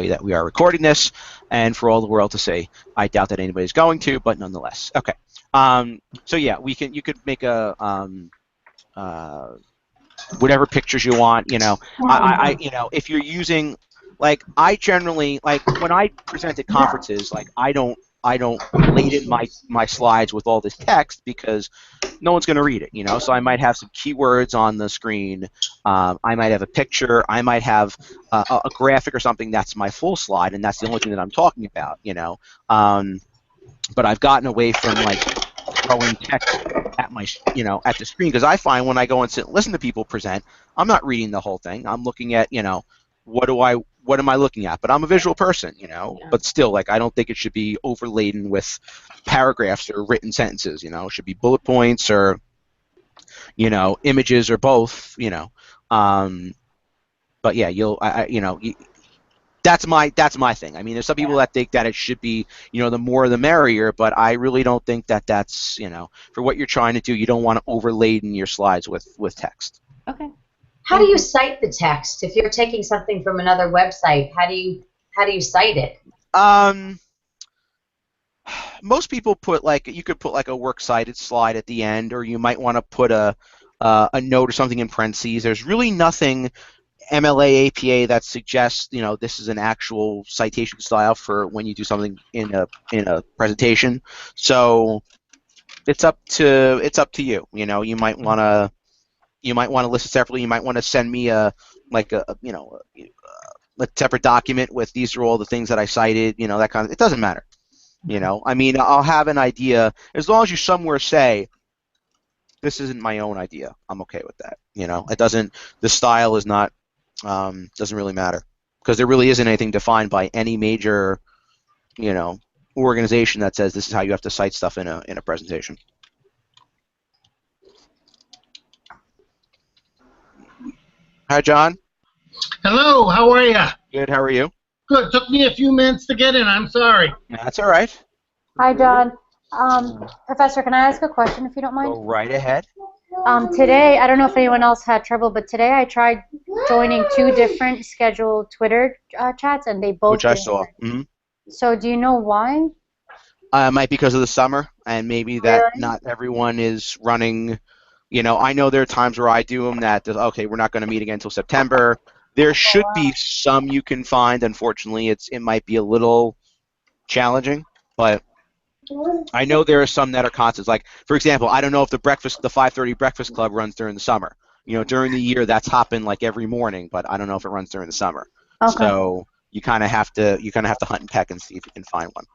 you that we are recording this, and for all the world to say. I doubt that anybody's going to, but nonetheless. Okay. So yeah, you could make a whatever pictures you want. If you're using, like, I generally, like, when I present at conferences, like, I don't laden my slides with all this text because no one's going to read it, so I might have some keywords on the screen. I might have a picture. I might have a graphic or something that's my full slide, and that's the only thing that I'm talking about, but I've gotten away from, like, throwing text at my, at the screen, because I find when I go and sit and listen to people present, I'm not reading the whole thing. I'm looking at, what am I looking at? But I'm a visual person, but still, like, I don't think it should be overladen with paragraphs or written sentences, it should be bullet points or, images or both, but yeah, that's my thing. I mean, there's some people that think that it should be, the more the merrier, but I really don't think that that's, for what you're trying to do, you don't want to overladen your slides with text. Okay. How do you cite the text? If you're taking something from another website, how do you cite it? Most people you could put like a works cited slide at the end, or you might want to put a note or something in parentheses. There's really nothing MLA APA that suggests this is an actual citation style for when you do something in a presentation. So it's up to you. You might want to list it separately. You might want to send me a separate document with these are all the things that I cited. That kind of. It doesn't matter. I mean, I'll have an idea as long as you somewhere say, this isn't my own idea. I'm okay with that. It doesn't. The style is not. Doesn't really matter, because there really isn't anything defined by any major, organization that says this is how you have to cite stuff in a presentation. Hi, John. Hello. How are you? Good. How are you? Good. Took me a few minutes to get in. I'm sorry. That's all right. Hi, John. Professor, can I ask a question if you don't mind? Go right ahead. Today, I don't know if anyone else had trouble, but today I tried joining 2 different scheduled Twitter chats, and they both. Which I saw. Mm-hmm. So, do you know why? It might be because of the summer, and maybe that not everyone is running. I know there are times where I do them that, okay, we're not going to meet again until September. There should be some you can find. Unfortunately, it might be a little challenging, but I know there are some that are constants. Like, for example, I don't know if the 5:30 Breakfast Club runs during the summer. During the year that's hopping like every morning, but I don't know if it runs during the summer. Okay. So you kind of have to hunt and peck and see if you can find one.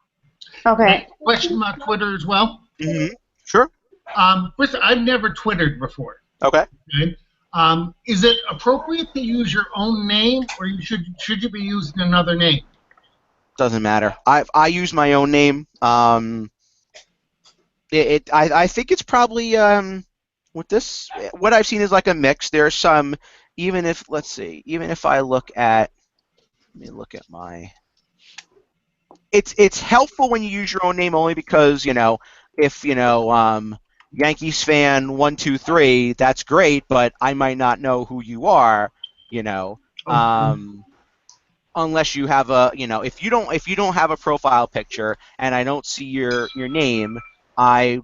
Okay. Question about Twitter as well. Mm-hmm. Sure. First, I've never Twittered before. Okay. Is it appropriate to use your own name, or should you be using another name? Doesn't matter. I use my own name. I think it's probably what I've seen is like a mix. There's some, even if I look at, let me look at my. It's helpful when you use your own name, only because if Yankees fan 123, that's great, but I might not know who you are. Unless you have if you don't have a profile picture and I don't see your name, I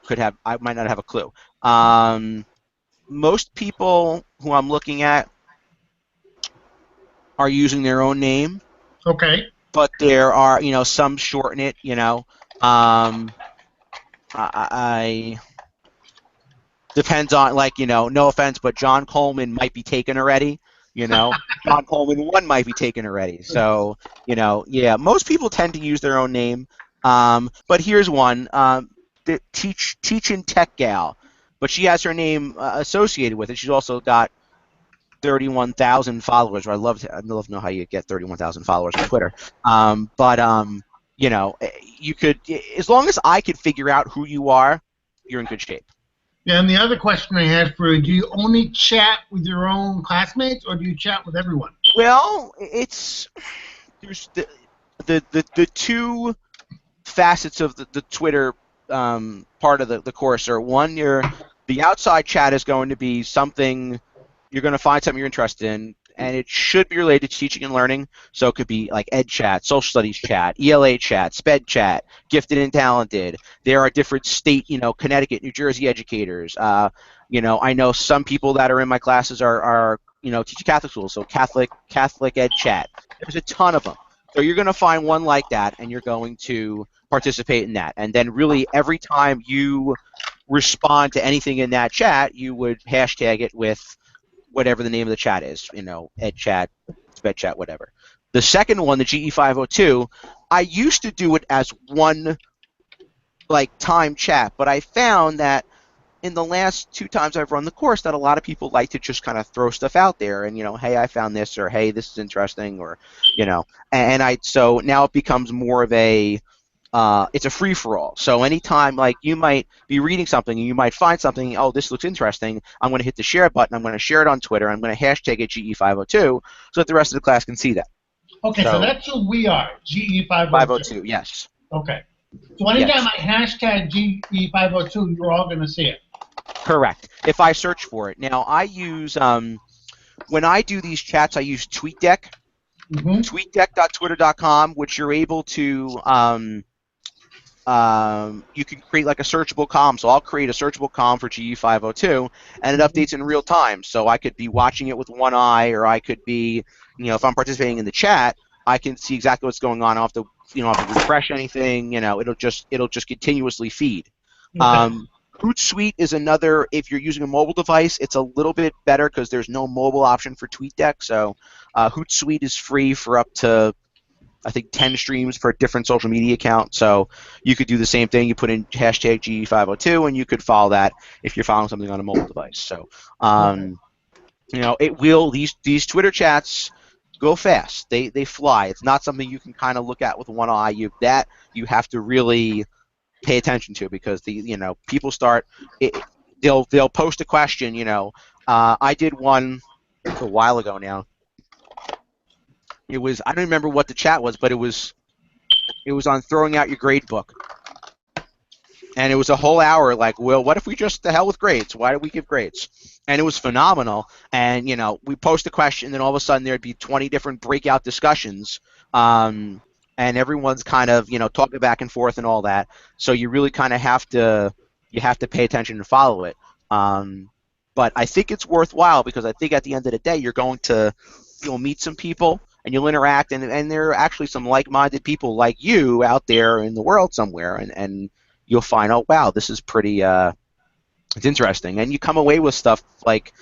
might not have a clue. Most people who I'm looking at are using their own name. Okay. But there are some shorten it. I depends on, like, no offense, but John Coleman might be taken already. John Coleman 1 might be taken already. So, yeah, most people tend to use their own name. But here's one, the Teachin' Tech Gal, but she has her name associated with it. She's also got 31,000 followers. I'd love to know how you get 31,000 followers on Twitter. You could, as long as I could figure out who you are, you're in good shape. Yeah, and the other question I had for you, do you only chat with your own classmates, or do you chat with everyone? Well, there's the 2 facets of the Twitter part of the course are, one, the outside chat is going to be something, you're going to find something you're interested in, and it should be related to teaching and learning. So it could be like Ed Chat, Social Studies Chat, ELA Chat, Sped Chat, Gifted and Talented. There are different state, Connecticut, New Jersey educators. I know some people that are in my classes are teaching Catholic schools, so Catholic Ed Chat. There's a ton of them. So you're going to find one like that, and you're going to participate in that. And then really every time you respond to anything in that chat, you would hashtag it with whatever the name of the chat is, Ed Chat, Sped Chat, whatever. The second one, the GE502, I used to do it as one time chat, but I found that in the last 2 times I've run the course that a lot of people like to just kind of throw stuff out there and, hey, I found this, or hey, this is interesting, or, so now it becomes more of a, it's a free-for-all. So anytime, you might be reading something and you might find something, oh, this looks interesting, I'm going to hit the share button, I'm going to share it on Twitter, I'm going to hashtag it GE502 so that the rest of the class can see that. Okay, so that's who we are, GE502. 502, yes. Okay. So anytime I hashtag GE502, you're all going to see it. Correct. If I search for it. Now, I use, when I do these chats, I use TweetDeck, tweetdeck.twitter.com, which you're able to, you can create like a searchable column. So I'll create a searchable column for GE502, and it updates in real time. So I could be watching it with one eye, or I could be, if I'm participating in the chat, I can see exactly what's going on. I don't have to, have to refresh anything. It'll just continuously feed. Okay. Hootsuite is another. If you're using a mobile device, it's a little bit better because there's no mobile option for TweetDeck. So Hootsuite is free for up to, I think, 10 streams for a different social media account. So you could do the same thing. You put in hashtag GE502, and you could follow that if you're following something on a mobile device. So it will. These Twitter chats go fast. They fly. It's not something you can kind of look at with one eye. You have to really pay attention to, because people start, they'll post a question. I did one a while ago now. It was, I don't remember what the chat was, but it was on throwing out your grade book, and it was a whole hour well, what if we just, the hell with grades, why do we give grades? And it was phenomenal. And we post a question, and then all of a sudden there'd be 20 different breakout discussions, and everyone's kind of talking back and forth and all that. So you really kind of have to pay attention and follow it. But I think it's worthwhile, because I think at the end of the day you'll meet some people and you'll interact, and there are actually some like-minded people like you out there in the world somewhere, and you'll find, oh wow, this is pretty it's interesting, and you come away with stuff like,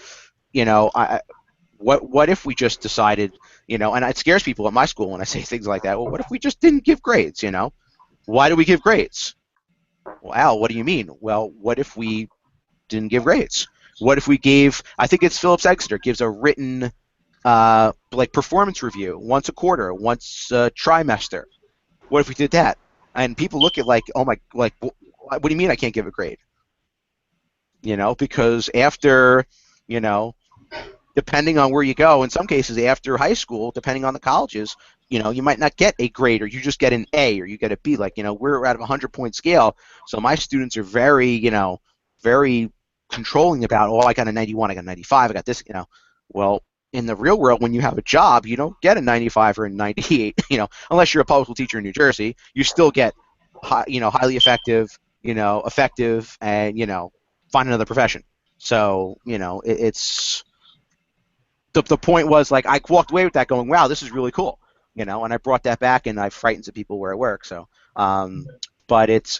what if we just decided, and it scares people at my school when I say things like that. Well, what if we just didn't give grades? Why do we give grades? Well, Al, what do you mean? Well, what if we didn't give grades? What if we gave, I think it's Phillips Exeter gives a written performance review once a quarter, once a trimester. What if we did that? And people look at oh my, what do you mean I can't give a grade? Because after, depending on where you go, in some cases after high school, depending on the colleges, you might not get a grade, or you just get an A, or you get a B. We're out of a 100-point scale, so my students are very, very controlling about, oh, I got a 91, I got a 95, I got this, Well, in the real world, when you have a job, you don't get a 95 or a 98, unless you're a public school teacher in New Jersey. You still get, highly effective, effective, and, find another profession. So, it's, the point was, I walked away with that going, wow, this is really cool, and I brought that back, and I frightened some people where I work. So, but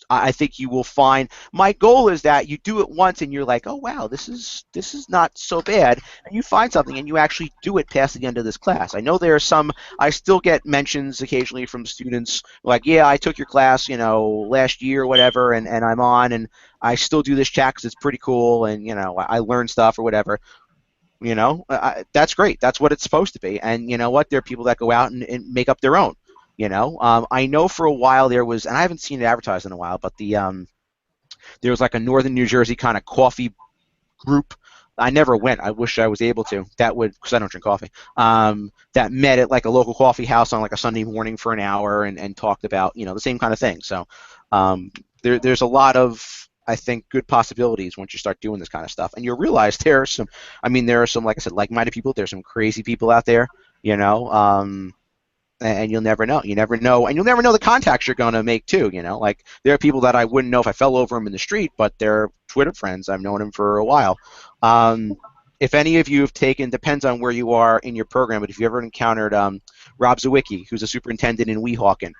I think you will find, my goal is that you do it once and you're like, oh wow, this is not so bad, and you find something and you actually do it past the end of this class. I know there are some, I still get mentions occasionally from students like, yeah, I took your class, last year or whatever, and I'm on, and I still do this chat because it's pretty cool, and I learned stuff or whatever. That's great. That's what it's supposed to be. And you know what? There are people that go out and make up their own. I know for a while there was, and I haven't seen it advertised in a while, but there was like a Northern New Jersey kind of coffee group. I never went. I wish I was able to. That would, because I don't drink coffee. That met at like a local coffee house on like a Sunday morning for an hour and talked about the same kind of thing. So there's a lot of, I think, good possibilities once you start doing this kind of stuff. And you'll realize there are some, there are some, like I said, like-minded people. There's some crazy people out there, and you'll never know. You never know, and you'll never know the contacts you're going to make too. Like there are people that I wouldn't know if I fell over them in the street, but they're Twitter friends. I've known them for a while. If any of you have taken, depends on where you are in your program, but if you ever encountered Rob Zawicki, who's a superintendent in Weehawken,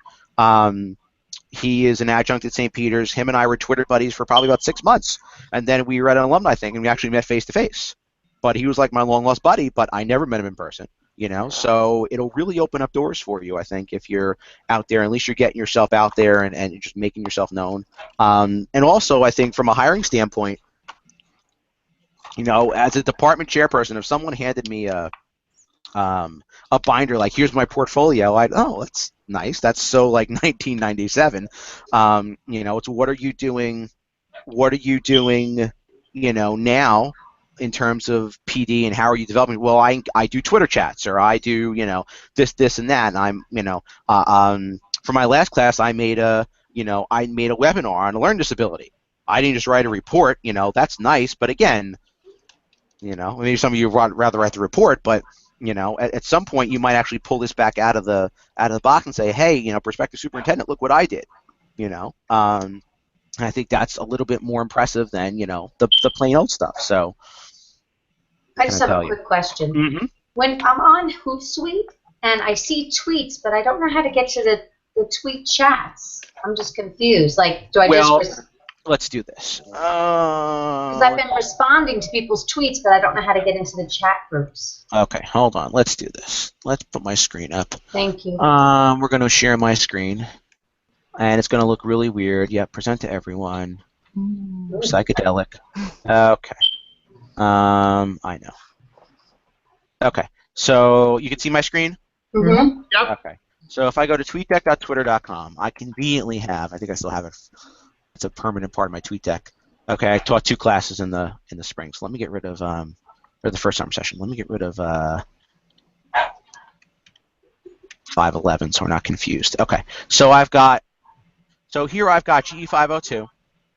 he is an adjunct at St. Peter's. Him and I were Twitter buddies for probably about 6 months, and then we were at an alumni thing, and we actually met face to face. But he was like my long lost buddy, but I never met him in person. So it'll really open up doors for you, I think, if you're out there. At least you're getting yourself out there and just making yourself known. And also, I think from a hiring standpoint, as a department chairperson, if someone handed me a binder like, here's my portfolio, that's nice. That's so like 1997. It's what are you doing? What are you doing? Now, in terms of PD, and how are you developing? Well, I do Twitter chats, or I do this and that. And I'm for my last class, I made a webinar on a learning disability. I didn't just write a report. That's nice, but again, maybe some of you would rather write the report, but at some point you might actually pull this back out of the box and say, hey, prospective superintendent, look what I did. And I think that's a little bit more impressive than the plain old stuff. So I just have a quick question. Mm-hmm. When I'm on Hootsuite and I see tweets, but I don't know how to get to the tweet chats, I'm just confused. Like, do I just... Let's do this. Because I've been responding to people's tweets, but I don't know how to get into the chat groups. Okay, hold on. Let's do this. Let's put my screen up. Thank you. We're going to share my screen, and it's going to look really weird. Yeah, present to everyone. Psychedelic. Okay. I know. Okay, so you can see my screen? Mm-hmm. Yep. Okay. So if I go to tweetdeck.twitter.com, I conveniently have, I think I still have it. It's a permanent part of my TweetDeck. Okay, I taught 2 classes in the spring, so let me get rid of or the first summer session. Let me get rid of 511, so we're not confused. Okay, so here I've got GE502,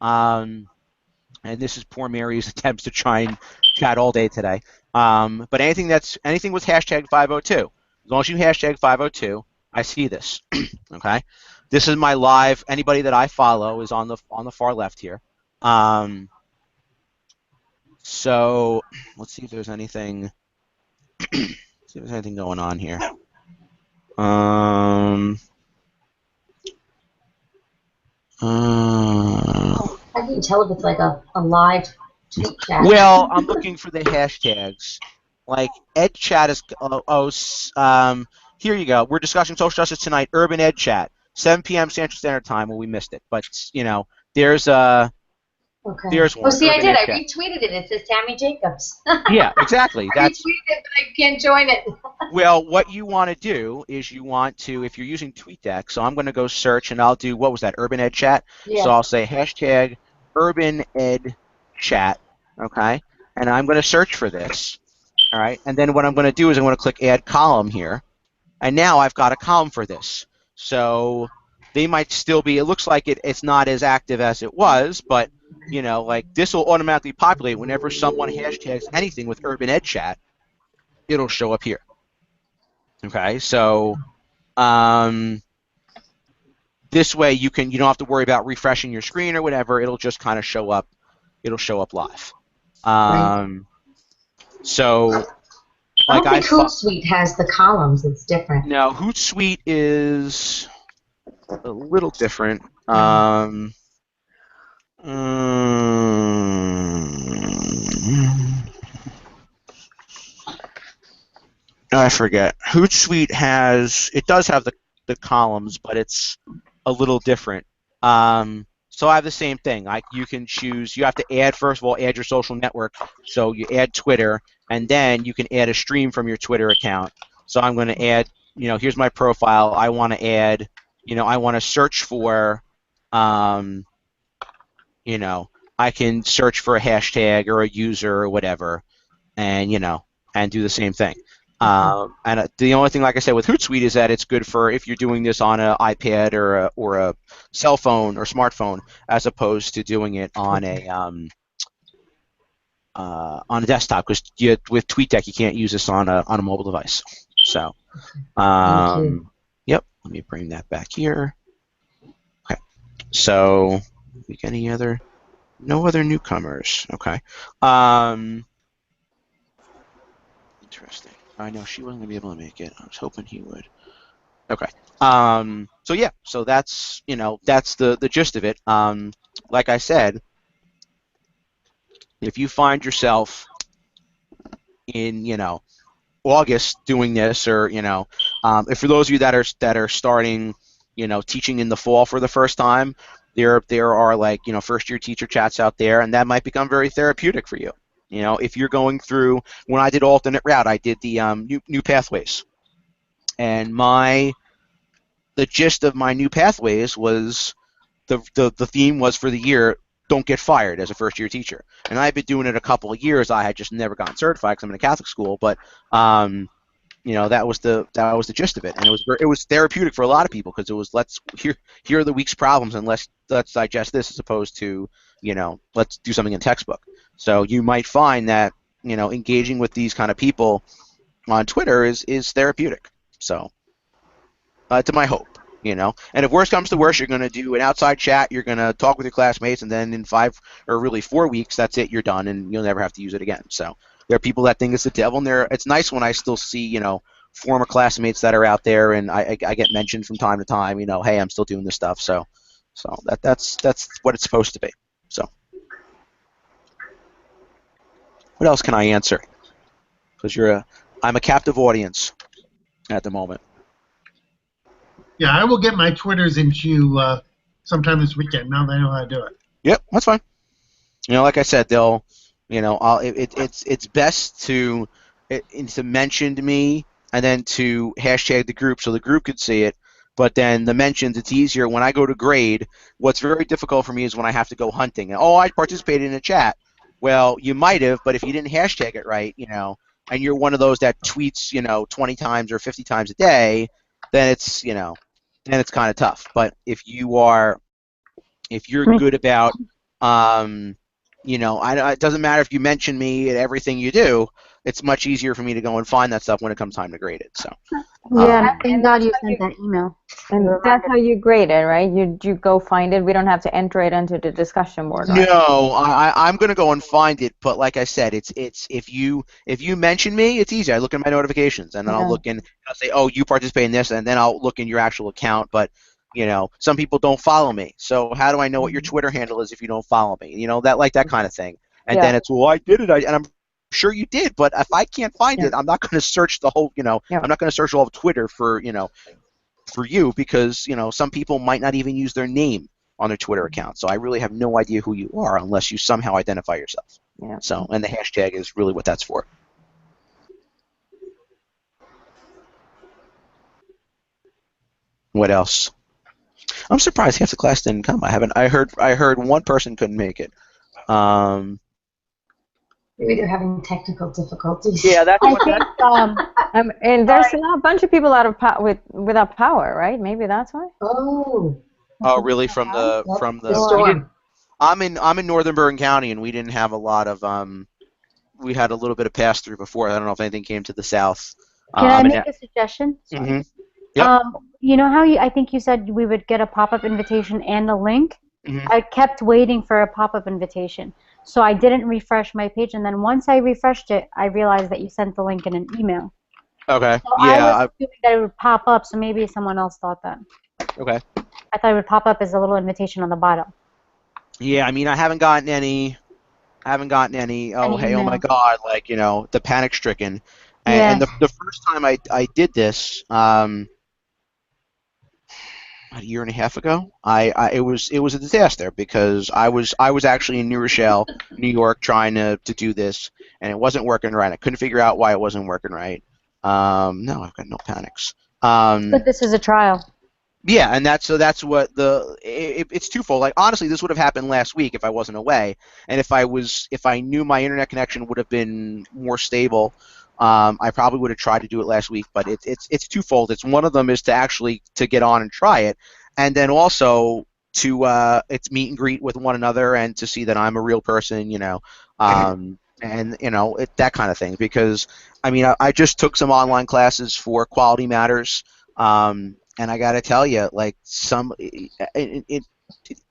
and this is poor Mary's attempts to try and chat all day today. But anything with hashtag 502, as long as you hashtag 502, I see this. Okay. This is my live. Anybody that I follow is on the far left here. So let's see if there's anything. See if there's anything going on here. How do you tell if it's like a live tweet chat? Well, I'm looking for the hashtags. Like Ed Chat is. Here you go. We're discussing social justice tonight. Urban Ed Chat. 7 p.m. Central Standard Time. Well, we missed it, but there's Okay. There's one. Oh, see, I Urban did. Ed I Chat. retweeted it. It says Tammy Jacobs. Yeah, exactly. I retweeted it, but I can't join it. Well, what you want to do is if you're using TweetDeck, so I'm going to go search, and I'll do, what was that, Urban Ed Chat? Yeah. So I'll say hashtag Urban Ed Chat, okay? And I'm going to search for this, all right? And then what I'm going to do is I'm going to click Add Column here, and now I've got a column for this. So they might still be, it looks like it's not as active as it was, but, like this will automatically populate whenever someone hashtags anything with Urban Ed Chat, it'll show up here. Okay, so this way you don't have to worry about refreshing your screen or whatever. It'll just kind of show up. It'll show up live. So I don't think Hootsuite has the columns. It's different. No, Hootsuite is a little different. I forget. Hootsuite does have the columns, but it's a little different. So I have the same thing. You can choose. You have to add, first of all, add your social network. So you add Twitter, and then you can add a stream from your Twitter account. So I'm going to add. Here's my profile. I want to add. I want to search for. I can search for a hashtag or a user or whatever, and and do the same thing. And the only thing, like I said, with Hootsuite is that it's good for if you're doing this on an iPad or a cell phone or smartphone, as opposed to doing it on a desktop. Because with TweetDeck, you can't use this on a mobile device. So, Thank you. yep. Let me bring that back here. Okay. So, we get any other? No other newcomers. Okay. Interesting. I know she wasn't gonna be able to make it. I was hoping he would. Okay. So yeah. So that's that's the gist of it. Like I said, if you find yourself in August doing this, or if for those of you that are starting teaching in the fall for the first time, there are like first year teacher chats out there, and that might become very therapeutic for you. If you're going through, when I did alternate route, I did the new pathways, and the gist of my new pathways was the theme was for the year, don't get fired as a first year teacher. And I've been doing it a couple of years. I had just never gotten certified because I'm in a Catholic school, but that was the gist of it, and it was therapeutic for a lot of people, because it was, here are the week's problems, and let's digest this, as opposed to let's do something in textbook. So you might find that engaging with these kind of people on Twitter is therapeutic. So to my hope. And if worse comes to worse, you're going to do an outside chat, you're going to talk with your classmates, and then in 5 or really 4 weeks, that's it, you're done, and you'll never have to use it again. So there are people that think it's the devil, and it's nice when I still see, former classmates that are out there, and I get mentioned from time to time, hey, I'm still doing this stuff. So that's what it's supposed to be. So what else can I answer? Because I'm a captive audience at the moment. Yeah, I will get my Twitters into you sometime this weekend. Now that I know how to do it. Yep, that's fine. Like I said, it's best to mention to me, and then to hashtag the group so the group could see it. But then the mentions, it's easier when I go to grade. What's very difficult for me is when I have to go hunting. And, I participated in a chat. Well, you might have, but if you didn't hashtag it right, and you're one of those that tweets, 20 times or 50 times a day, then it's kind of tough. But if you're good about, it doesn't matter if you mention me and everything you do. It's much easier for me to go and find that stuff when it comes time to grade it. So. Yeah, thank God you sent that email. And that's how you grade it, right? You go find it. We don't have to enter it into the discussion board, right? No, I'm gonna go and find it. But like I said, it's if you mention me, it's easy. I look in my notifications, and then I'll look in. I'll say, oh, you participate in this, and then I'll look in your actual account. But some people don't follow me. So how do I know what your Twitter handle is if you don't follow me? That kind of thing. And then it's, well, I did it, and I'm sure you did. But if I can't find it, I'm not going to search the whole. I'm not going to search all of Twitter for you, because some people might not even use their name on their Twitter account. So I really have no idea who you are unless you somehow identify yourself. Yeah. So, and the hashtag is really what that's for. What else? I'm surprised half the class didn't come. I heard one person couldn't make it. Maybe they're having technical difficulties. Yeah, that's what and there's a bunch of people without power, right? Maybe that's why. Oh. Oh, really? From the storm. I'm in Northern Bergen County, and we didn't have a lot of we had a little bit of pass through before. I don't know if anything came to the south. Can I make a suggestion? Mm-hmm. Yep. You know how I think you said we would get a pop-up invitation and a link? Mm-hmm. I kept waiting for a pop-up invitation. So I didn't refresh my page, and then once I refreshed it, I realized that you sent the link in an email. Okay. So Yeah. I was assuming that it would pop up, so maybe someone else thought that. Okay. I thought it would pop up as a little invitation on the bottom. Yeah, I mean, I haven't gotten any. Oh, hey, oh my God! Like the panic stricken, and the first time I did this, a year and a half ago, it was a disaster, because I was actually in New Rochelle, New York, trying to do this, and it wasn't working right. I couldn't figure out why it wasn't working right. No, I've got no panics. But this is a trial. Yeah, and that's what it's twofold. Like, honestly, this would have happened last week if I wasn't away, and if I knew my internet connection would have been more stable, I probably would have tried to do it last week, but it's twofold. It's one of them is to get on and try it, and then also to it's meet and greet with one another and to see that I'm a real person, and that kind of thing. Because I mean, I just took some online classes for Quality Matters, and I got to tell you, like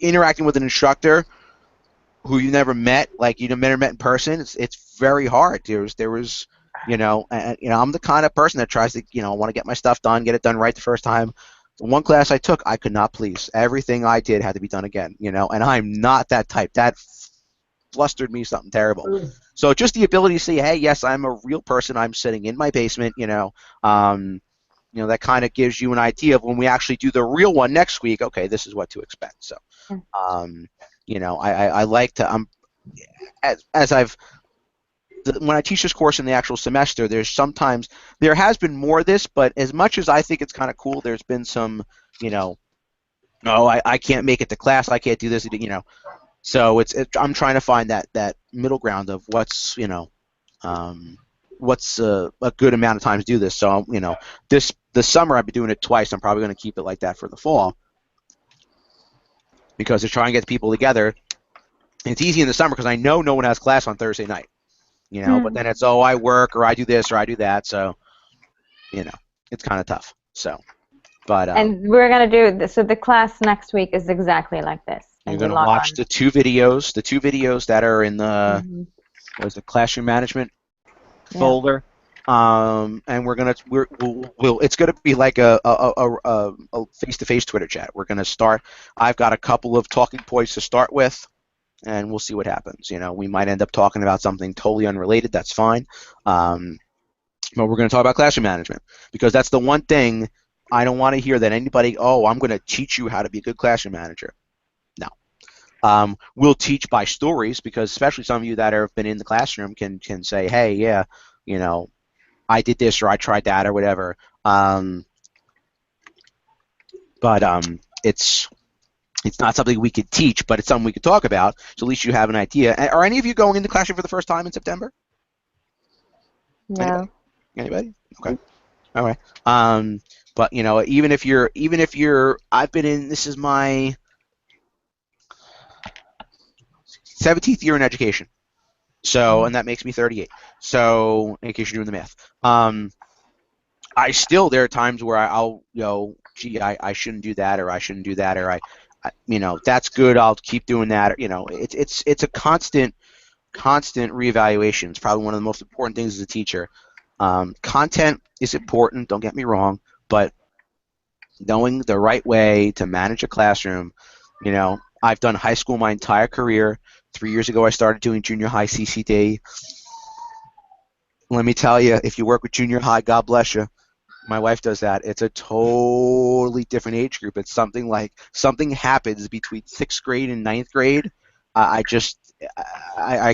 interacting with an instructor who you never met, like you never met in person, it's very hard. There was, I'm the kind of person that tries to, want to get my stuff done, get it done right the first time. The one class I took, I could not please. Everything I did had to be done again, and I'm not that type. That flustered me something terrible. So just the ability to say, hey, yes, I'm a real person. I'm sitting in my basement, that kind of gives you an idea of when we actually do the real one next week. Okay, this is what to expect. So, I like to when I teach this course in the actual semester, there has been more of this, but as much as I think it's kind of cool, there's been some, no, I can't make it to class, I can't do this, So I'm trying to find that middle ground of what's a good amount of times do this. So this summer I've been doing it twice. I'm probably going to keep it like that for the fall because they're trying to get people together. And it's easy in the summer because I know no one has class on Thursday night. But then it's I work or I do this or I do that. So it's kind of tough. So, but and we're gonna do this. So the class next week is exactly like this. You're going to watch the two videos that are in the what is it, classroom management folder, and it's going to be like a face-to-face Twitter chat. We're going to start. I've got a couple of talking points to start with, and we'll see what happens. We might end up talking about something totally unrelated. That's fine, but we're going to talk about classroom management because that's the one thing I don't want to hear that anybody. Oh, I'm going to teach you how to be a good classroom manager. We'll teach by stories because especially some of you that have been in the classroom can say, hey, yeah, I did this or I tried that or whatever. It's not something we could teach, but it's something we could talk about. So at least you have an idea. Are any of you going into classroom for the first time in September? No. Anybody? Okay. All right. But even if you're, I've been in. This is my 17th year in education, so and that makes me 38. So in case you're doing the math, there are times where I'll gee, I shouldn't do that or I shouldn't do that or I that's good. I'll keep doing that. Or, it's a constant reevaluation. It's probably one of the most important things as a teacher. Content is important. Don't get me wrong, but knowing the right way to manage a classroom, I've done high school my entire career. 3 years ago, I started doing junior high CCD. Let me tell you, if you work with junior high, God bless you. My wife does that. It's a totally different age group. It's something happens between 6th grade and 9th grade. I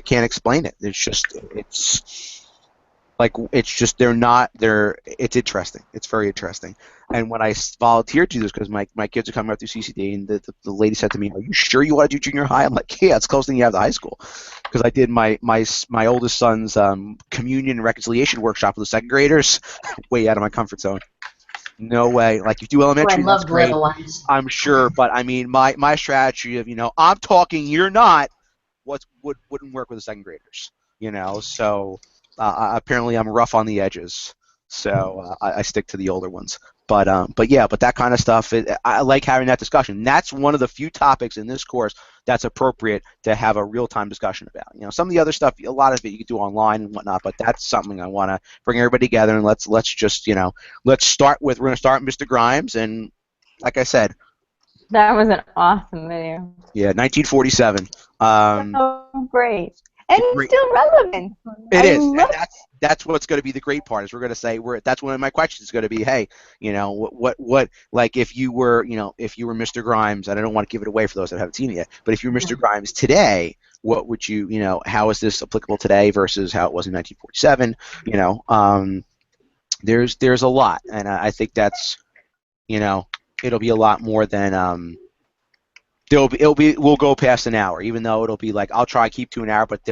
can't explain it. It's interesting. It's very interesting. And when I volunteered to do this, because my kids are coming up through CCD, and the lady said to me, "Are you sure you want to do junior high?" I'm like, "Yeah, it's the closest thing you have to high school." Because I did my oldest son's communion and reconciliation workshop with the 2nd graders, way out of my comfort zone. No way. Like, you do elementary, that's great. I'm sure, but I mean, my strategy of I'm talking, you're not, wouldn't work with the 2nd graders. So. Apparently, I'm rough on the edges, so I stick to the older ones. But that kind of stuff, I like having that discussion. That's one of the few topics in this course that's appropriate to have a real-time discussion about. Some of the other stuff, a lot of it you can do online and whatnot, but that's something I want to bring everybody together and let's just let's start with. We're going to start with Mr. Grimes, and like I said, that was an awesome video. Yeah, 1947. Oh, great. And it's still relevant. It is. And that's what's going to be the great part. Is we're going to say that's one of my questions is going to be, hey, what like if you were Mr. Grimes, and I don't want to give it away for those that haven't seen it yet, but if you're Mr. Grimes today, what would you how is this applicable today versus how it was in 1947? There's a lot, and I think that's it'll be a lot more than we'll go past an hour, even though it'll be like I'll try to keep to an hour, but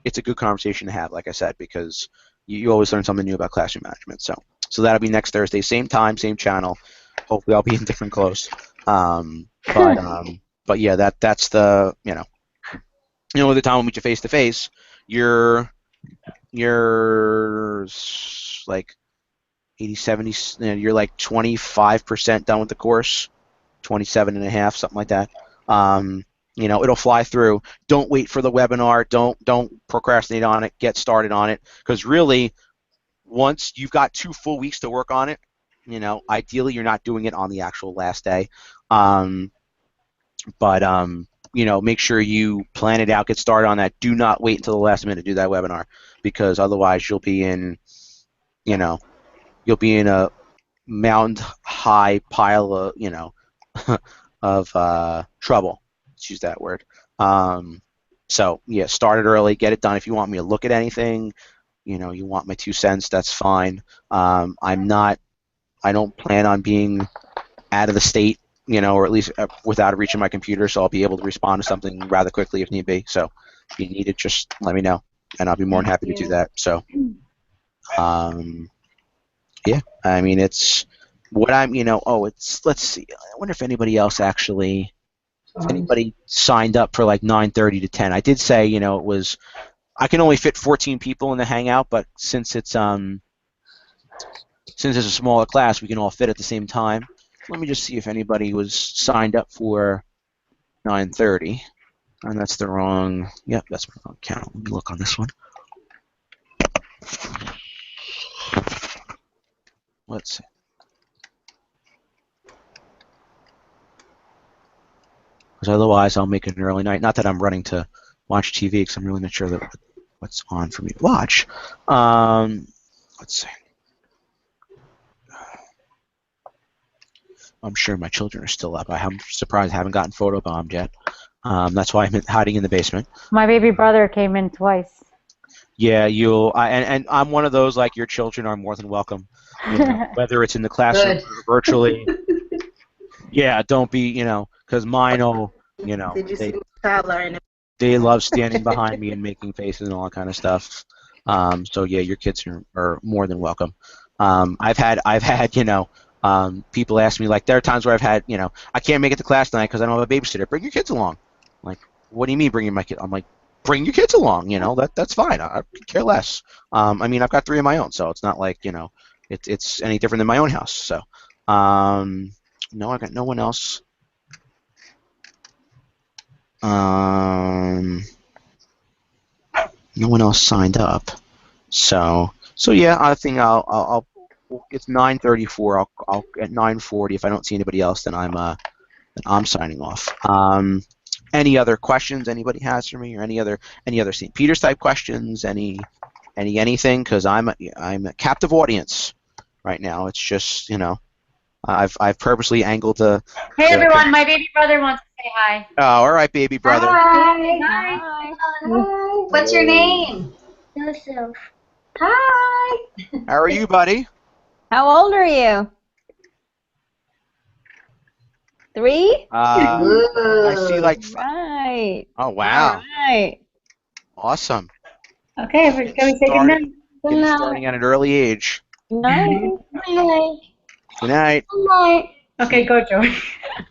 it's a good conversation to have, like I said, because you always learn something new about classroom management. So that'll be next Thursday, same time, same channel. Hopefully, I'll be in different clothes. But yeah, that's the the time we meet you face to face, you're like 80, 70, you're like 25% done with the course, 27 and a half, something like that. It'll fly through. Don't wait for the webinar. Don't procrastinate on it. Get started on it, because really, once you've got 2 full weeks to work on it, ideally you're not doing it on the actual last day. Make sure you plan it out, get started on that. Do not wait until the last minute to do that webinar, because otherwise you'll be in a mountain high pile of of trouble. Let's use that word. So yeah, start it early, get it done. If you want me to look at anything, you want my 2 cents, that's fine. I don't plan on being out of the state, or at least without reaching my computer, so I'll be able to respond to something rather quickly if need be. So if you need it, just let me know, and I'll be more than happy to do that. So, yeah, I mean, it's what I'm, let's see. I wonder if anybody else actually, if anybody signed up for like 9:30 to 10. I did say, I can only fit 14 people in the Hangout, but since it's a smaller class, we can all fit at the same time. Let me just see if anybody was signed up for 9:30. And that's the wrong, yep, that's the wrong count. Let me look on this one. Let's see. Because otherwise I'll make it an early night. Not that I'm running to watch TV, because I'm really not sure that what's on for me to watch. Let's see. I'm sure my children are still up. I'm surprised I haven't gotten photobombed yet. That's why I'm hiding in the basement. My baby brother came in twice. Yeah, and I'm one of those, like, your children are more than welcome, whether it's in the classroom or virtually. Yeah, don't be, because mine will, Did you see Tyler? They love standing behind me and making faces and all that kind of stuff. So yeah, your kids are more than welcome. I've had people ask me, like, there are times where I've had, I can't make it to class tonight because I don't have a babysitter. Bring your kids along. I'm like, what do you mean bringing my kid? I'm like, bring your kids along. That's fine. I could care less. I mean, I've got 3 of my own, so it's not like it's any different than my own house. So no, I got no one else. No one else signed up. So yeah, I think I'll it's 9:34. I'll at 9:40. If I don't see anybody else, then I'm signing off. Any other questions anybody has for me, or any other St. Peter's type questions? Anything? Because I'm a captive audience right now. It's just I've purposely angled the. Hey everyone, my baby brother wants to say hi. Oh, all right, baby brother. Hi. Hi. Hi. What's your name? Joseph. Hi. How are you, buddy? How old are you? 3? I see, like. Right. Oh wow. All right. Awesome. Okay, can we say good night? Getting starting at an early age. Nice. Good night. Okay, go Joey.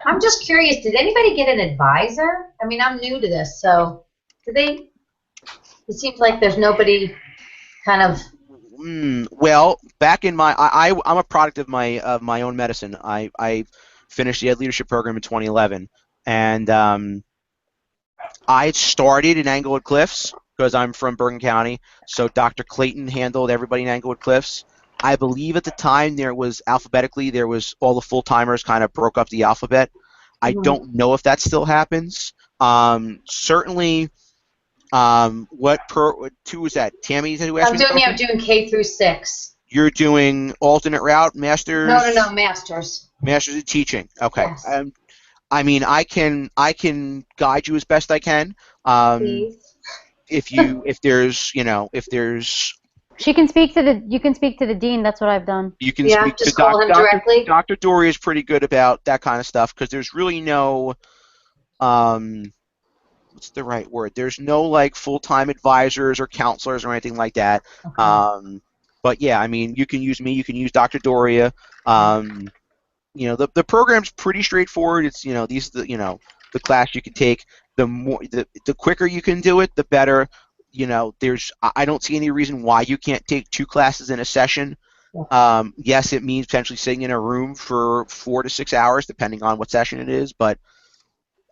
I'm just curious, did anybody get an advisor? I mean, I'm new to this, so did they? It seems like there's nobody kind of. Well, back in I'm a product of my own medicine. I finished the Ed Leadership Program in 2011, and I started in Englewood Cliffs because I'm from Bergen County. So Dr. Clayton handled everybody in Englewood Cliffs. I believe at the time there was all the full-timers kind of broke up the alphabet. I don't know if that still happens. Certainly, what 2 is that? Tammy, who asked me? I'm doing K through 6. You're doing alternate route, masters? No, masters. Masters in teaching. Okay. Yes. I mean, I can guide you as best I can. Please. If there's You can speak to the dean. That's what I've done. You can Yeah, speak just to call him directly. Dr. Dory is pretty good about that kind of stuff, because there's really no, what's the right word? There's no like full-time advisors or counselors or anything like that. Okay. But yeah, I mean, you can use me, you can use Dr. Doria. The program's pretty straightforward. It's these the class you can take. The quicker you can do it, the better. I don't see any reason why you can't take 2 classes in a session. Yes, it means potentially sitting in a room for 4 to 6 hours, depending on what session it is, but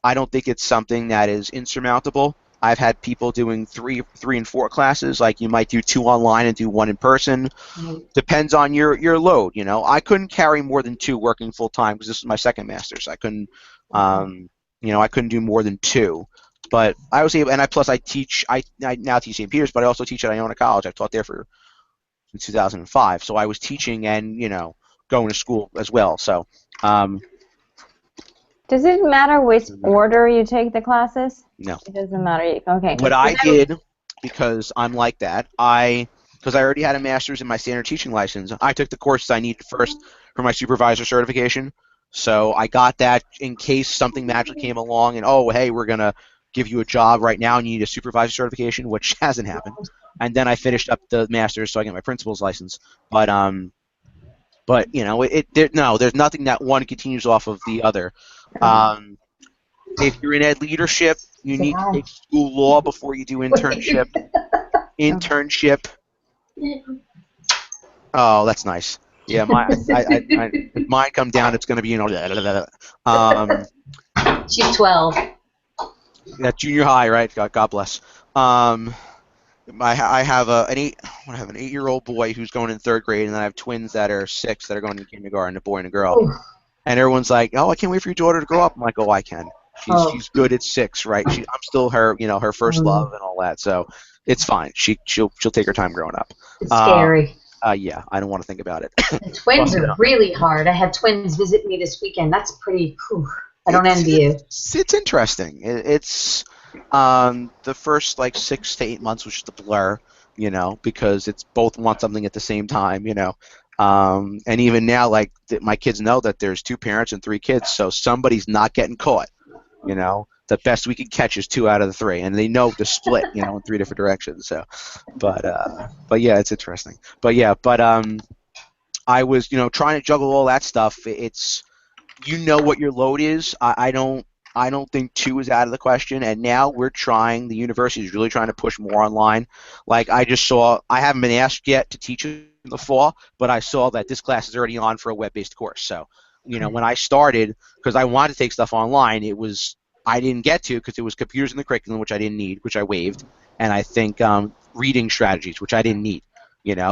I don't think it's something that is insurmountable. I've had people doing 3 and 4 classes. Like you might do 2 online and do 1 in person. Depends on your load. I couldn't carry more than 2 working full time because this is my second master's. I couldn't, I couldn't do more than 2. But I was able, and I teach. I now teach St. Peter's, but I also teach at Iona College. I've taught there since 2005. So I was teaching and going to school as well. So. Does it matter which order you take the classes? No. It doesn't matter. Okay. What I did, because I'm like that, because I already had a master's in my standard teaching license, I took the courses I needed first for my supervisor certification. So I got that in case something magically came along and, oh, hey, we're going to give you a job right now and you need a supervisor certification, which hasn't happened. And then I finished up the master's so I get my principal's license. But there's nothing that one continues off of the other. If you're in ed leadership, you need to take school law before you do internship. Oh, that's nice. Yeah, if mine come down, it's going to be She's 12. Yeah, junior high, right? God bless. I have an 8-year-old boy who's going in 3rd grade, and then I have twins that are 6 that are going to kindergarten, a boy and a girl. Ooh. And everyone's like, "Oh, I can't wait for your daughter to grow up." I'm like, "Oh, I can. She's good at 6, right? I'm still her, her first love and all that. So it's fine. She'll take her time growing up." It's scary. Yeah, I don't want to think about it. The twins are really hard. I had twins visit me this weekend. That's pretty. I don't envy you. It's interesting. It's the first 6 to 8 months was just a blur, because it's both want something at the same time, and even now, my kids know that there's 2 parents and 3 kids, so somebody's not getting caught. The best we can catch is 2 out of the 3, and they know the split, in 3 different directions. So, but yeah, it's interesting. But I was, trying to juggle all that stuff. It's, what your load is. I don't think 2 is out of the question. And now the university is really trying to push more online. Like I haven't been asked yet to teach in the fall, but I saw that this class is already on for a web-based course. So, when I started, because I wanted to take stuff online, I didn't get to because it was computers in the curriculum, which I didn't need, which I waived, and I think reading strategies, which I didn't need.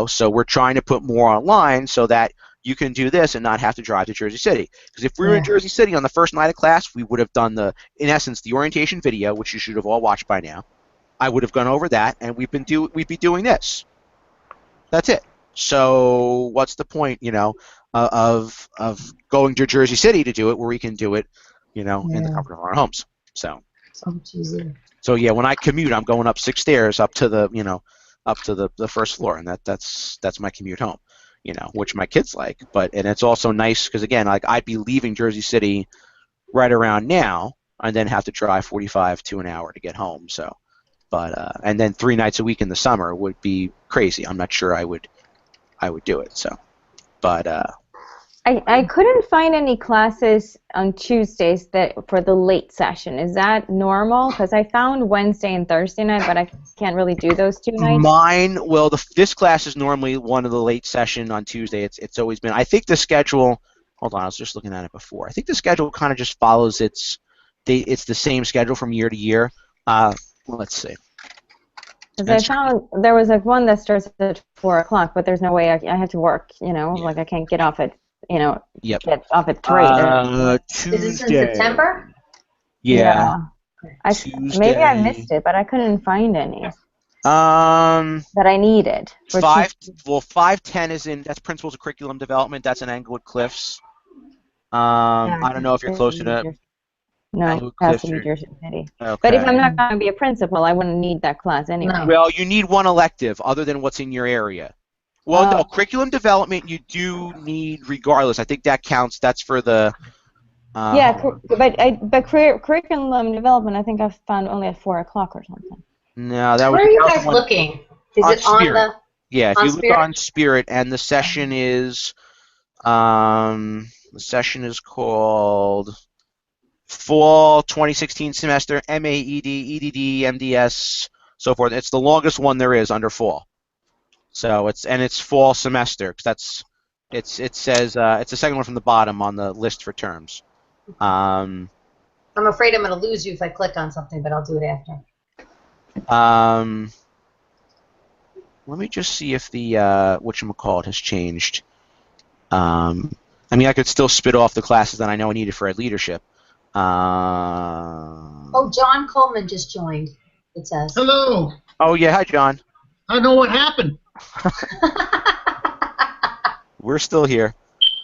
So we're trying to put more online so that you can do this and not have to drive to Jersey City. Because if we were in Jersey City on the first night of class, we would have done in essence, the orientation video, which you should have all watched by now. I would have gone over that, and we'd be doing this. That's it. So what's the point, of going to Jersey City to do it, where we can do it, in the comfort of our own homes. So yeah, when I commute, I'm going up 6 stairs up to the first floor, and that's my commute home. Which my kids like, and it's also nice because again, I'd be leaving Jersey City right around now, and then have to drive 45 to an hour to get home. So, and then 3 nights a week in the summer would be crazy. I'm not sure I would do it. So, I couldn't find any classes on Tuesdays for the late session. Is that normal? Because I found Wednesday and Thursday night, but I can't really do those 2 nights. This class is normally one of the late session on Tuesday. It's always been. I think the schedule. Hold on, I was just looking at it before. I think the schedule kind of just follows it's the same schedule from year to year. Let's see. Because I found there was one that starts at 4 o'clock, but there's no way I have to work. I can't get off at. Get off at 3. Tuesday. Is this in September? Yeah. Maybe I missed it, but I couldn't find any that I needed. 510 is that's Principles of Curriculum Development. That's in Englewood Cliffs. I don't know if you're close to that. No, it has to be Jersey City. Okay. But if I'm not going to be a principal, I wouldn't need that class anyway. No. Well, you need one elective other than what's in your area. Well, no, curriculum development you do need regardless. I think that counts. That's for the. But curriculum development, I think I found only at 4 o'clock or something. No, that was. Where are you guys looking? Is it on the? Yeah, if On you look Spirit? on Spirit, and the session is called Fall 2016 Semester MAED, EDD, MDS, so forth. It's the longest one there is under fall. So it's fall semester because it says it's the second one from the bottom on the list for terms. I'm afraid I'm going to lose you if I click on something, but I'll do it after. Let me just see if the whatchamacallit has changed. I mean, I could still spit off the classes that I know I needed for leadership. Oh, John Coleman just joined, it says. Hello. Oh, yeah. Hi, John. I know what happened. We're still here.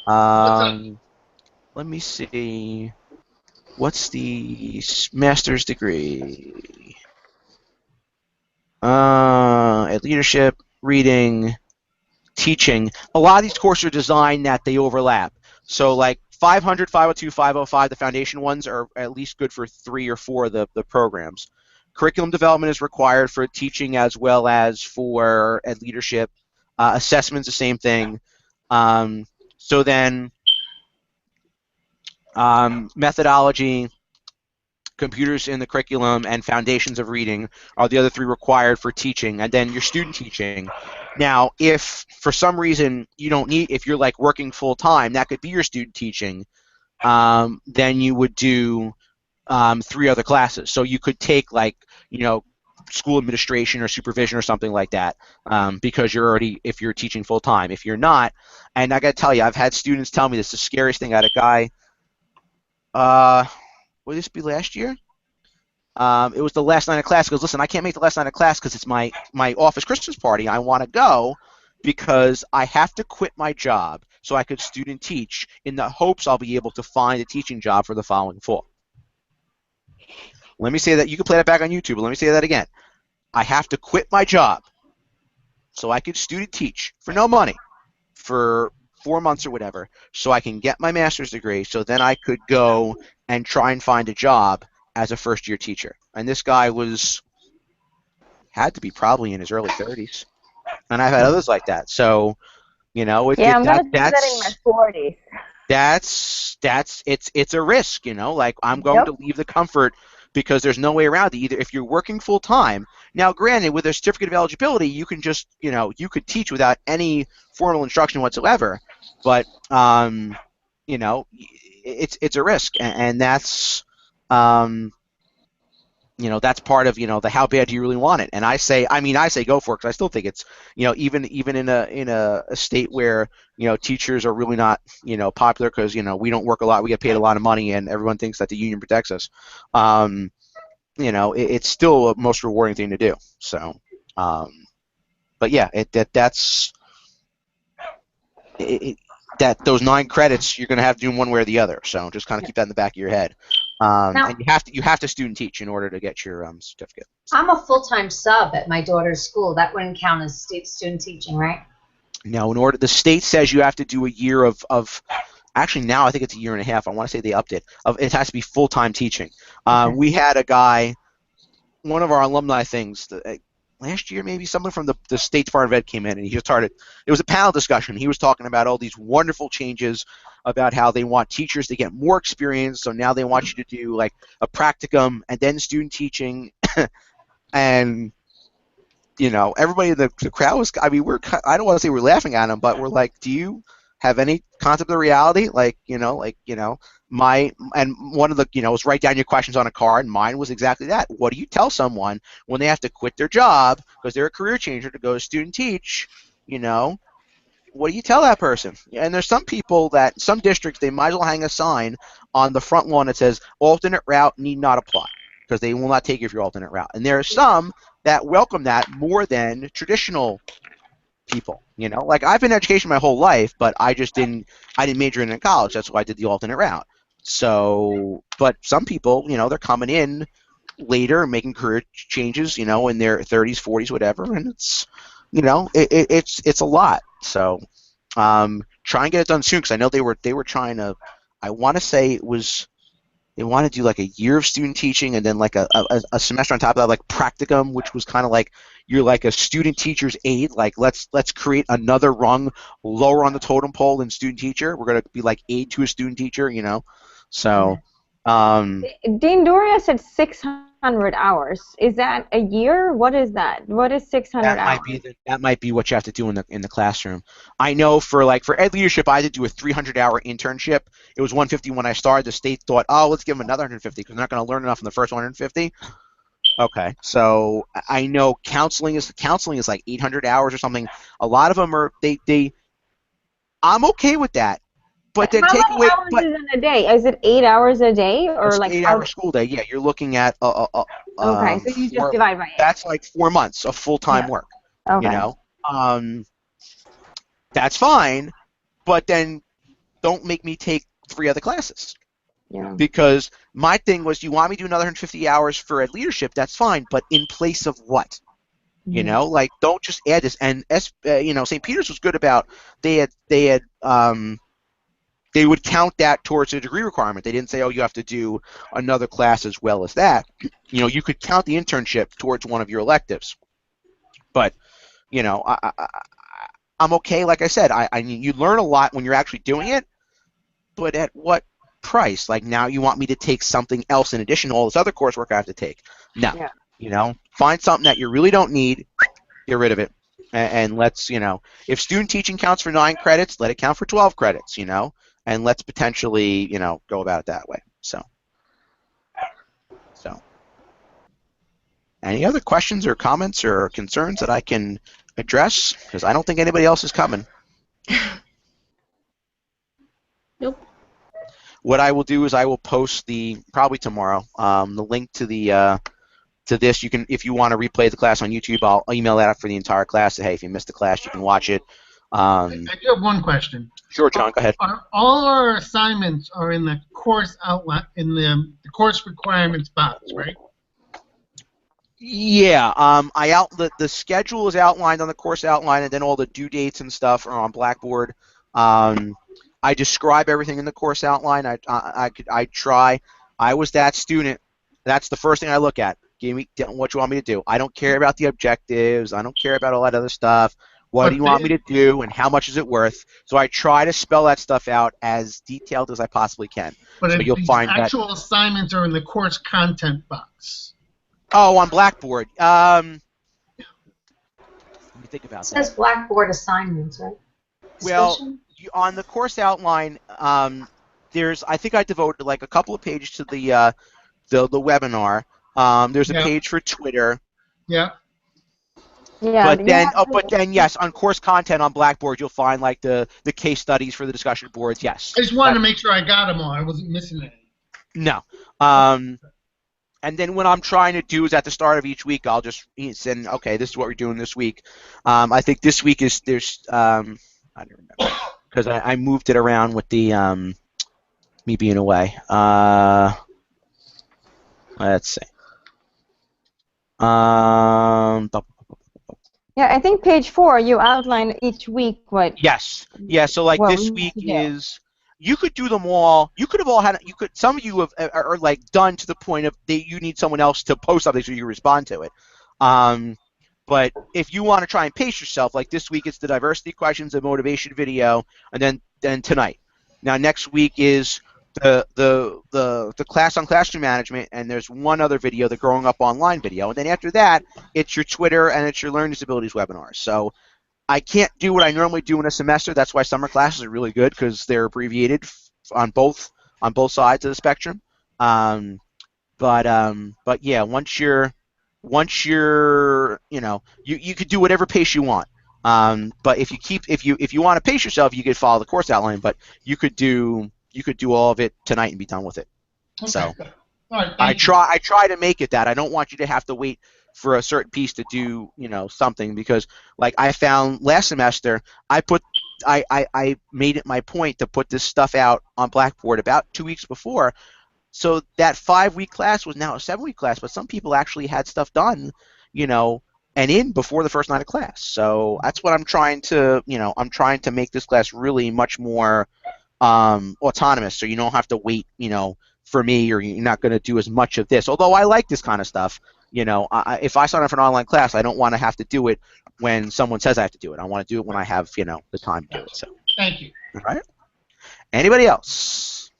What's up? Let me see. What's the master's degree? At leadership, reading, teaching. A lot of these courses are designed that they overlap. So like 500, 502, 505, the foundation ones are at least good for 3 or 4 of the programs. Curriculum development is required for teaching as well as for leadership. Assessment's the same thing. So then methodology, computers in the curriculum, and foundations of reading are the other 3 required for teaching, and then your student teaching. Now, if for some reason you don't need, if you're like working full time, that could be your student teaching, then you would do 3 other classes. So you could take like, school administration or supervision or something like that, because you're already, if you're teaching full time. If you're not, and I got to tell you, I've had students tell me this is the scariest thing. I had a guy, would this be last year? It was the last night of class. He goes, listen, I can't make the last night of class because it's my office Christmas party. I want to go because I have to quit my job so I could student teach in the hopes I'll be able to find a teaching job for the following fall. Let me say that. You can play that back on YouTube, but let me say that again. I have to quit my job so I could student teach for no money for 4 months or whatever, so I can get my master's degree, so then I could go and try and find a job as a first-year teacher. And this guy had to be probably in his early 30s. And I've had others like that. So, I'm gonna do that in my 40s. It's a risk, like I'm going to leave the comfort because there's no way around it. Either if you're working full time. Now, granted, with a certificate of eligibility, you can just, you could teach without any formal instruction whatsoever. But, it's a risk, and that's, that's part of, the how bad do you really want it? And I say go for it, because I still think it's, even in a state where, teachers are really not, popular because, we don't work a lot, we get paid a lot of money, and everyone thinks that the union protects us. It's still a most rewarding thing to do. So, but yeah, those 9 credits you're going to have to do one way or the other. So just kind of keep that in the back of your head. And you have to student teach in order to get your certificate. So. I'm a full-time sub at my daughter's school. That wouldn't count as student teaching, right? No, the state says you have to do a year of actually now I think it's a year and a half. I want to say they upped it. It has to be full-time teaching. Okay. We had a guy, one of our alumni things, last year maybe, someone from the State Department of Ed came in, and he just started, it was a panel discussion. He was talking about all these wonderful changes about how they want teachers to get more experience, so now they want you to do like a practicum and then student teaching. And everybody in the crowd was, I mean, I don't want to say we're laughing at him, but we're like, do you have any concept of reality? And one of the, was write down your questions on a card, and mine was exactly that. What do you tell someone when they have to quit their job because they're a career changer to go to student teach? What do you tell that person? And there's some districts, they might as well hang a sign on the front lawn that says, alternate route need not apply, because they will not take you if you're alternate route. And there are some that welcome that more than traditional people. Like I've been in education my whole life, but I didn't major in college. That's why I did the alternate route. So, but some people, they're coming in later and making career changes, in their 30s, 40s, whatever, and it's, it's a lot. So, try and get it done soon, because I know they were trying to. I want to say it they want to do like a year of student teaching and then like a semester on top of that, like practicum, which was kind of like you're like a student teacher's aide. Like let's create another rung lower on the totem pole than student teacher. We're gonna be like aide to a student teacher, you know. So, Dean Doria said 600 hours. Is that a year? What is that? What is 600 hours? That might be what you have to do in the classroom. I know for ed leadership, I had to do a 300-hour internship. It was 150 when I started. The state thought, oh, let's give them another 150 because they're not going to learn enough in the first 150. Okay, so I know counseling is like 800 hours or something. A lot of them are they. I'm okay with that. But then how take many away. hours But is in a day? Is it 8 hours a day or it's like 8-hour school day. Yeah, you're looking at okay, so you just divide by 8. That's like 4 months of full-time work. Okay. You know, that's fine, but then don't make me take 3 other classes. Yeah. Because my thing was, you want me to do another 150 hours for ed leadership? That's fine, but in place of what? You know, like don't just add this. And St. Peter's was good about they would count that towards a degree requirement. They didn't say, oh, you have to do another class as well as that. You know, you could count the internship towards one of your electives. But, you know, I'm okay. Like I said, you learn a lot when you're actually doing it, but at what price? Like now you want me to take something else in addition to all this other coursework I have to take. No. Yeah. You know, find something that you really don't need, get rid of it. And let's, you know, if student teaching counts for 9 credits, let it count for 12 credits, you know. And let's potentially, you know, go about it that way. So, any other questions or comments or concerns that I can address? Because I don't think anybody else is coming. Nope. What I will do is I will post probably tomorrow the link to to this. You can, if you want to replay the class on YouTube, I'll email that out for the entire class. Hey, if you missed the class, you can watch it. I do have one question. Sure, John, go ahead. All our assignments are in the course outline, in the course requirements box, right? Yeah, the schedule is outlined on the course outline, and then all the due dates and stuff are on Blackboard. I describe everything in the course outline. I try. I was that student. That's the first thing I look at. Give me what you want me to do. I don't care about the objectives. I don't care about all that other stuff. What do you want me to do, and how much is it worth? So I try to spell that stuff out as detailed as I possibly can. But so you'll find actual assignments are in the course content box. Oh, on Blackboard. Let me think about that. It says Blackboard assignments, right? Well, on the course outline, I think I devoted like a couple of pages to the webinar. There's a page for Twitter. Yeah. Yeah. But then yes, on course content on Blackboard, you'll find like the case studies for the discussion boards. Yes. I just wanted to make sure I got them all. I wasn't missing any. No. And then what I'm trying to do is at the start of each week, I'll just send, okay, this is what we're doing this week. I think this week there's I don't remember because I moved it around with the me being away. Let's see. Yeah, I think page 4, you outline each week what. Yes. Yeah. So like this week is. You could do them all. You could have all had. You could. Some of you are like done to the point of you need someone else to post something so you respond to it. But if you want to try and pace yourself, like this week, it's the diversity questions and motivation video, and then tonight. Now next week is the class on classroom management, and there's one other video, the growing up online video, and then after that, it's your Twitter and it's your learning disabilities webinars. So I can't do what I normally do in a semester. That's why summer classes are really good because they're abbreviated on both sides of the spectrum. But yeah, once you're you could do whatever pace you want. But if you want to pace yourself, you could follow the course outline. But you could do all of it tonight and be done with it. Okay. So right, I try to make it that. I don't want you to have to wait for a certain piece to do, something, because like I found last semester, I made it my point to put this stuff out on Blackboard about 2 weeks before. So that 5-week class was now a 7-week class, but some people actually had stuff done, and in before the first night of class. So that's what I'm trying to, I'm trying to make this class really much more autonomous, so you don't have to wait, for me, or you're not going to do as much of this. Although I like this kind of stuff. If I sign up for an online class, I don't want to have to do it when someone says I have to do it. I want to do it when I have, the time to do it. So. Thank you. All right. Anybody else?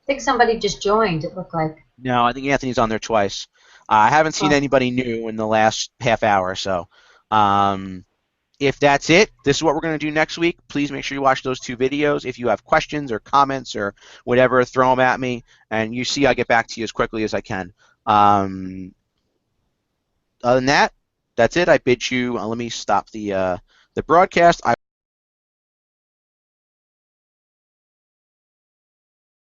I think somebody just joined, it looked like. No, I think Anthony's on there twice. I haven't seen anybody new in the last half hour, so if that's it, this is what we're going to do next week. Please make sure you watch those 2 videos. If you have questions or comments or whatever, throw them at me, and you see I'll get back to you as quickly as I can. Other than that, that's it. I bid you. Let me stop the broadcast.